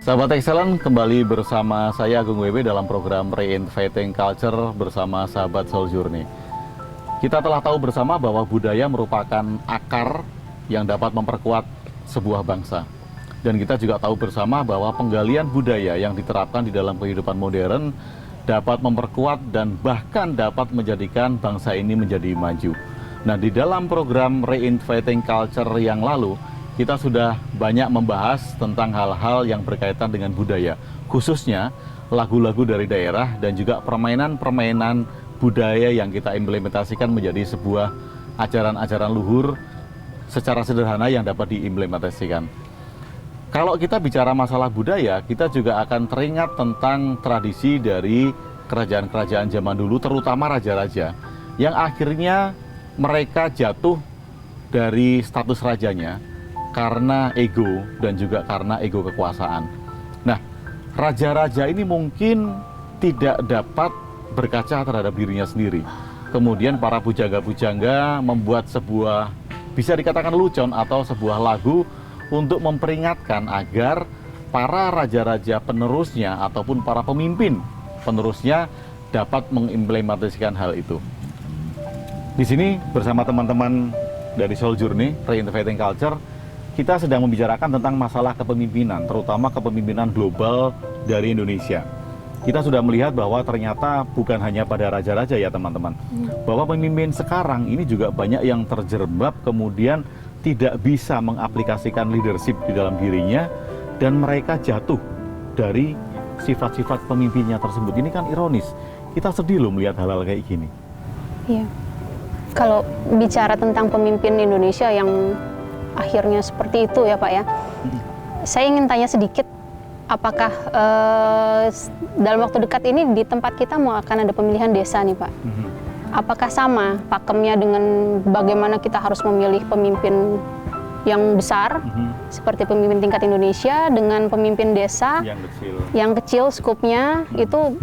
Sahabat Excellent, kembali bersama saya Agung WB dalam program Reinventing Culture bersama sahabat Soul Journey. Kita telah tahu bersama bahwa budaya merupakan akar yang dapat memperkuat sebuah bangsa. Dan kita juga tahu bersama bahwa penggalian budaya yang diterapkan di dalam kehidupan modern dapat memperkuat dan bahkan dapat menjadikan bangsa ini menjadi maju. Nah, di dalam program Reinventing Culture yang lalu, kita sudah banyak membahas tentang hal-hal yang berkaitan dengan budaya, khususnya lagu-lagu dari daerah dan juga permainan-permainan budaya yang kita implementasikan menjadi sebuah ajaran-ajaran luhur secara sederhana yang dapat diimplementasikan. Kalau kita bicara masalah budaya, kita juga akan teringat tentang tradisi dari kerajaan-kerajaan zaman dulu, terutama raja-raja, yang akhirnya mereka jatuh dari status rajanya karena ego dan juga karena ego kekuasaan. Nah, raja-raja ini mungkin tidak dapat berkaca terhadap dirinya sendiri. Kemudian para pujangga-pujangga membuat sebuah, bisa dikatakan lucon atau sebuah lagu untuk memperingatkan agar para raja-raja penerusnya ataupun para pemimpin penerusnya dapat mengimplementasikan hal itu. Di sini bersama teman-teman dari Soul Journey, Reinventing Culture, kita sedang membicarakan tentang masalah kepemimpinan, terutama kepemimpinan global dari Indonesia. Kita sudah melihat bahwa ternyata bukan hanya pada raja-raja ya teman-teman, bahwa pemimpin sekarang ini juga banyak yang terjerembab kemudian tidak bisa mengaplikasikan leadership di dalam dirinya dan mereka jatuh dari sifat-sifat pemimpinnya tersebut. Ini kan ironis, kita sedih loh melihat hal-hal kayak gini. Iya. Kalau bicara tentang pemimpin Indonesia yang akhirnya seperti itu ya Pak ya, saya ingin tanya sedikit, apakah dalam waktu dekat ini di tempat kita mau akan ada pemilihan desa nih Pak? Apakah sama pakemnya dengan bagaimana kita harus memilih pemimpin yang besar, seperti pemimpin tingkat Indonesia dengan pemimpin desa yang kecil skupnya, itu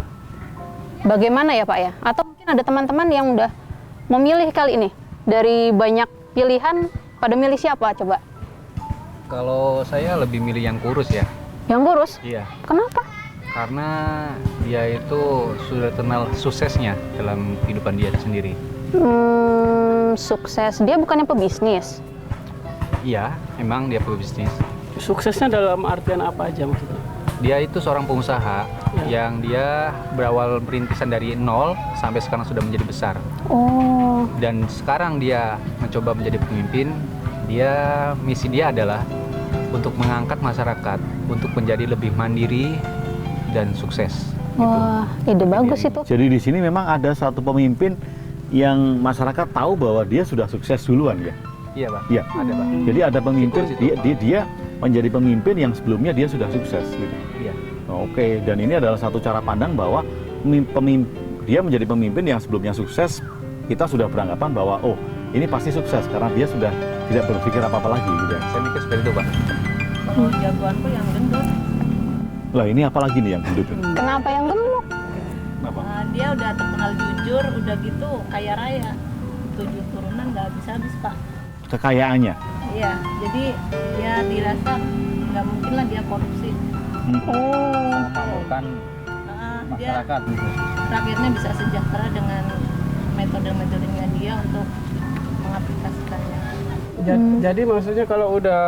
bagaimana ya Pak ya? Atau mungkin ada teman-teman yang udah memilih kali ini, dari banyak pilihan, pada milih siapa coba? Kalau saya lebih milih yang kurus ya. Yang kurus? Iya. Kenapa? Karena dia itu sudah kenal suksesnya dalam kehidupan dia sendiri. Sukses. Dia bukannya pebisnis? Iya, emang dia pebisnis. Suksesnya dalam artian apa aja maksudnya? Dia itu seorang pengusaha yang dia berawal perintisan dari nol sampai sekarang sudah menjadi besar. Oh. Dan sekarang dia mencoba menjadi pemimpin. Misi dia adalah untuk mengangkat masyarakat untuk menjadi lebih mandiri dan sukses. Wah, ide bagus itu. Jadi di sini memang ada satu pemimpin yang masyarakat tahu bahwa dia sudah sukses duluan ya. Iya Pak. Iya. Ada Pak. Jadi ada pemimpin, dia menjadi pemimpin yang sebelumnya dia sudah sukses gitu. Iya. Oke, dan ini adalah satu cara pandang bahwa dia menjadi pemimpin yang sebelumnya sukses, kita sudah beranggapan bahwa oh, ini pasti sukses karena dia sudah tidak berpikir apa-apa lagi gitu ya. Saya mikir seperti itu Pak. Kalau jagoanku yang gendut. Lah ini apa lagi nih yang gendut? Kenapa yang gemuk? Kenapa? Dia udah terkenal jujur, udah gitu kaya raya. 7 turunan nggak habis-habis Pak. Kekayaannya? Iya, jadi dia dirasa nggak mungkin lah dia korupsi. Oh. Memakmurkan Dia masyarakat gitu. rakyatnya bisa sejahtera dengan metode-metodenya dia untuk mengaplikasikannya. Jadi maksudnya kalau udah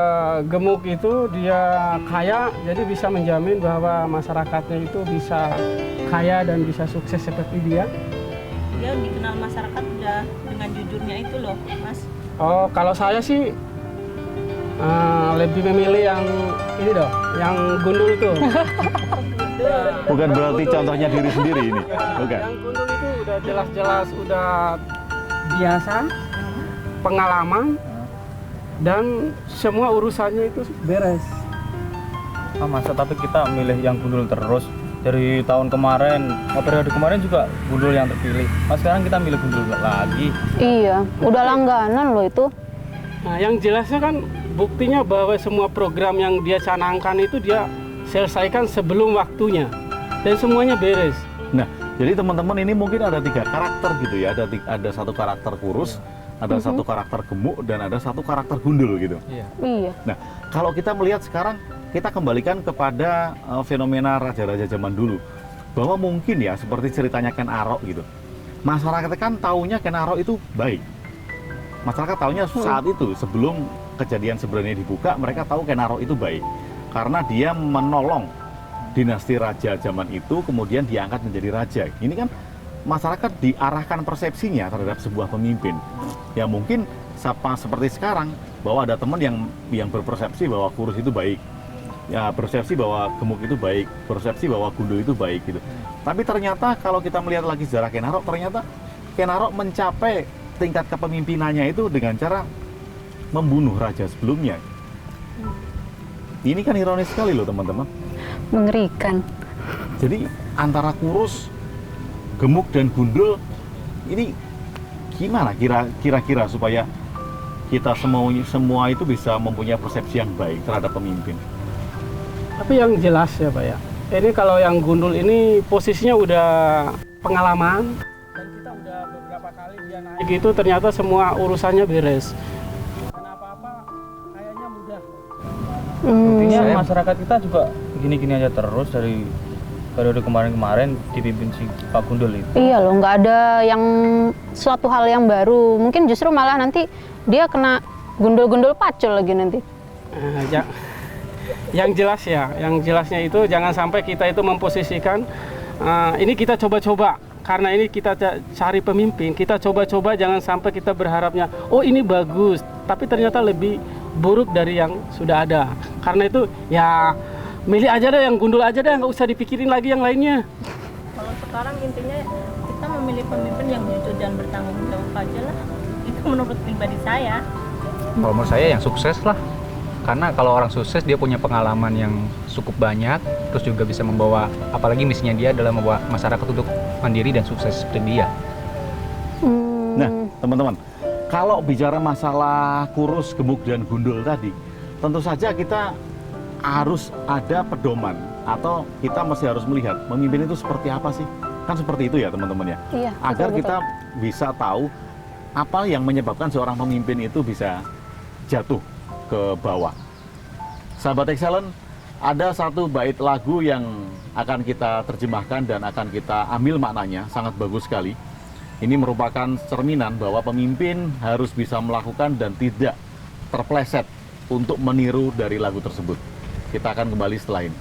gemuk itu dia kaya, jadi bisa menjamin bahwa masyarakatnya itu bisa kaya dan bisa sukses seperti dia. Dia dikenal masyarakat udah dengan jujurnya itu loh, Mas. Oh, kalau saya sih lebih memilih yang ini dong, yang gundul tuh. Bukan berarti contohnya diri sendiri ini, bukan? Yang gundul itu udah jelas-jelas udah biasa, pengalaman, dan semua urusannya itu beres. Masa tapi kita milih yang gundul terus dari tahun kemarin, periode kemarin juga gundul yang terpilih. Mas sekarang kita milih gundul lagi. Iya, udah langganan loh itu. Nah, yang jelasnya kan buktinya bahwa semua program yang dia canangkan itu dia selesaikan sebelum waktunya dan semuanya beres. Nah, jadi teman-teman ini mungkin ada 3 karakter gitu ya, ada satu karakter kurus, ada satu karakter gemuk dan ada satu karakter gundul gitu. Iya. Nah, kalau kita melihat sekarang kita kembalikan kepada fenomena raja-raja zaman dulu. Bahwa mungkin ya seperti ceritanya Ken Arok gitu. Masyarakat kan taunya Ken Arok itu baik. Masyarakat taunya saat itu sebelum kejadian sebenarnya dibuka, mereka tahu Ken Arok itu baik. Karena dia menolong dinasti raja zaman itu, kemudian diangkat menjadi raja. Ini kan masyarakat diarahkan persepsinya terhadap sebuah pemimpin. Ya mungkin seperti sekarang, bahwa ada teman yang berpersepsi bahwa kurus itu baik. Ya persepsi bahwa gemuk itu baik, persepsi bahwa gundul itu baik gitu. Tapi ternyata kalau kita melihat lagi sejarah Ken Arok, ternyata Ken Arok mencapai tingkat kepemimpinannya itu dengan cara membunuh raja sebelumnya. Ini kan ironis sekali loh teman-teman. Mengerikan. Jadi antara kurus, gemuk dan gundul ini gimana kira-kira supaya kita semua itu bisa mempunyai persepsi yang baik terhadap pemimpin? Tapi yang jelas ya Pak ya, ini kalau yang gundul ini posisinya udah pengalaman dan kita udah beberapa kali dia naik gitu, ternyata semua urusannya beres. Kenapa-apa kayaknya mudah. Buktinya Saya- masyarakat kita juga gini-gini aja terus dari periode kemarin-kemarin dipimpin si Pak Gundul itu. Iya loh, nggak ada yang suatu hal yang baru. Mungkin justru malah nanti dia kena gundul-gundul pacul lagi nanti. Yang jelas ya, yang jelasnya itu jangan sampai kita itu memposisikan ini kita coba-coba karena ini kita cari pemimpin, kita coba-coba, jangan sampai kita berharapnya oh ini bagus, tapi ternyata lebih buruk dari yang sudah ada. Karena itu ya milih aja deh yang gundul aja deh, nggak usah dipikirin lagi yang lainnya. Kalau sekarang intinya kita memilih pemimpin yang jujur dan bertanggung jawab aja lah. Itu menurut pribadi saya. Kalau menurut saya yang sukses lah. Karena kalau orang sukses dia punya pengalaman yang cukup banyak, terus juga bisa membawa, apalagi misinya dia adalah membawa masyarakat untuk mandiri dan sukses seperti dia. Nah, teman-teman, kalau bicara masalah kurus, gemuk, dan gundul tadi, tentu saja kita harus ada pedoman atau kita masih harus melihat pemimpin itu seperti apa sih? Kan seperti itu ya teman-teman ya. Iya, Agar betul-betul. kita bisa tahu apa yang menyebabkan seorang pemimpin itu bisa jatuh ke bawah. Sahabat Excellent, ada satu bait lagu yang akan kita terjemahkan dan akan kita ambil maknanya, sangat bagus sekali. Ini merupakan cerminan bahwa pemimpin harus bisa melakukan dan tidak terpleset untuk meniru dari lagu tersebut. Kita akan kembali setelah ini.